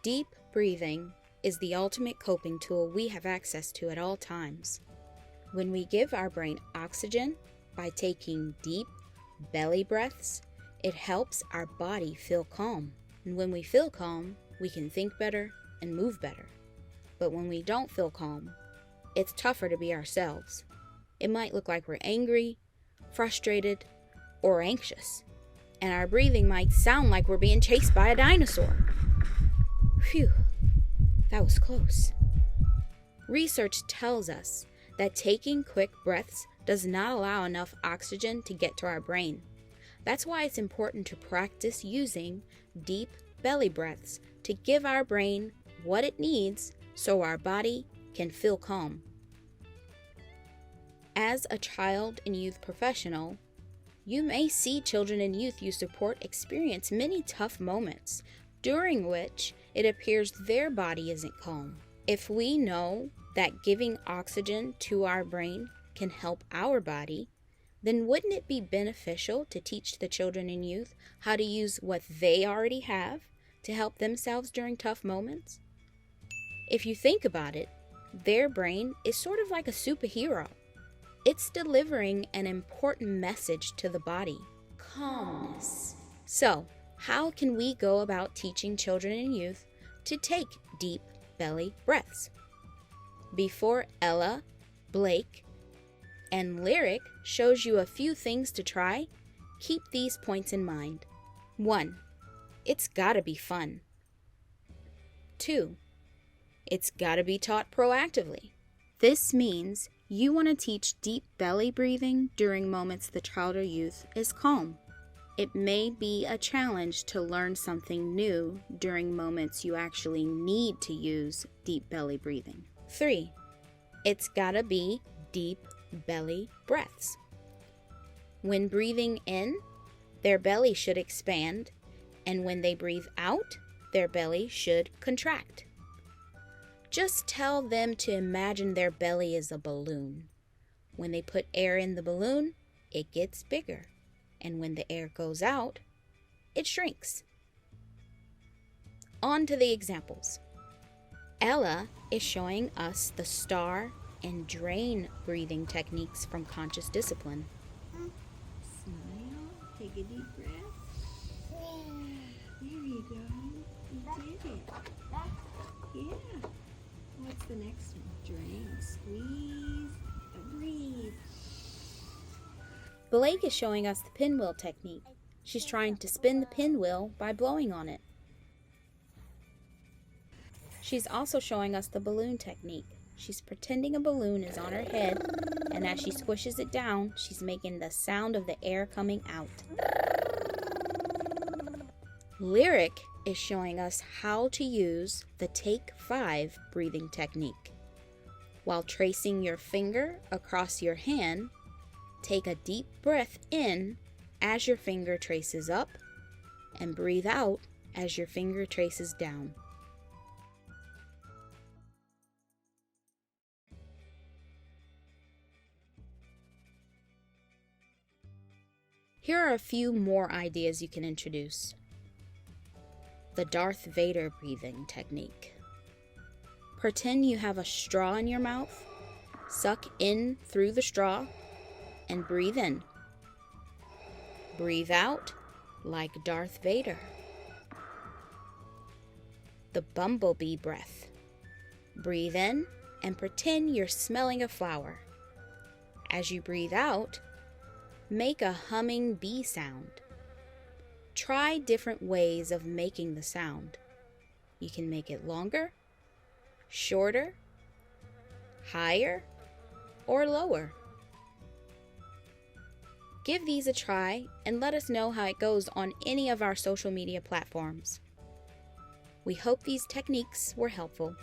Deep breathing is the ultimate coping tool we have access to at all times. When we give our brain oxygen by taking deep belly breaths, it helps our body feel calm. And when we feel calm, we can think better and move better. But when we don't feel calm, it's tougher to be ourselves. It might look like we're angry, frustrated, or anxious. And our breathing might sound like we're being chased by a dinosaur. Phew, that was close. Research tells us that taking quick breaths does not allow enough oxygen to get to our brain. That's why it's important to practice using deep belly breaths to give our brain what it needs so our body can feel calm. As a child and youth professional, you may see children and youth you support experience many tough moments during which it appears their body isn't calm. If we know that giving oxygen to our brain can help our body, then wouldn't it be beneficial to teach the children and youth how to use what they already have to help themselves during tough moments? If you think about it, their brain is sort of like a superhero. It's delivering an important message to the body: calmness. So, how can we go about teaching children and youth to take deep belly breaths? Before Ella, Blake, and Lyric shows you a few things to try, keep these points in mind. 1. It's gotta be fun. 2. It's gotta be taught proactively. This means you want to teach deep belly breathing during moments the child or youth is calm. It may be a challenge to learn something new during moments you actually need to use deep belly breathing. 3. It's gotta be deep belly breaths. When breathing in, their belly should expand, and when they breathe out, their belly should contract. Just tell them to imagine their belly is a balloon. When they put air in the balloon, it gets bigger, and when the air goes out, it shrinks. On to the examples. Ella is showing us the star and drain breathing techniques from Conscious Discipline. Smile, take a deep breath. There you go. You did it. Yeah. What's the next one? Drain, squeeze, breathe. Blake is showing us the pinwheel technique. She's trying to spin the pinwheel by blowing on it. She's also showing us the balloon technique. She's pretending a balloon is on her head, and as she squishes it down, she's making the sound of the air coming out. Lyric is showing us how to use the Take 5 breathing technique. While tracing your finger across your hand, take a deep breath in as your finger traces up, and breathe out as your finger traces down. Here are a few more ideas you can introduce. The Darth Vader breathing technique. Pretend you have a straw in your mouth, suck in through the straw, and breathe in. Breathe out like Darth Vader. The bumblebee breath. Breathe in and pretend you're smelling a flower. As you breathe out, make a humming bee sound. Try different ways of making the sound. You can make it longer, shorter, higher, or lower. Give these a try and let us know how it goes on any of our social media platforms. We hope these techniques were helpful.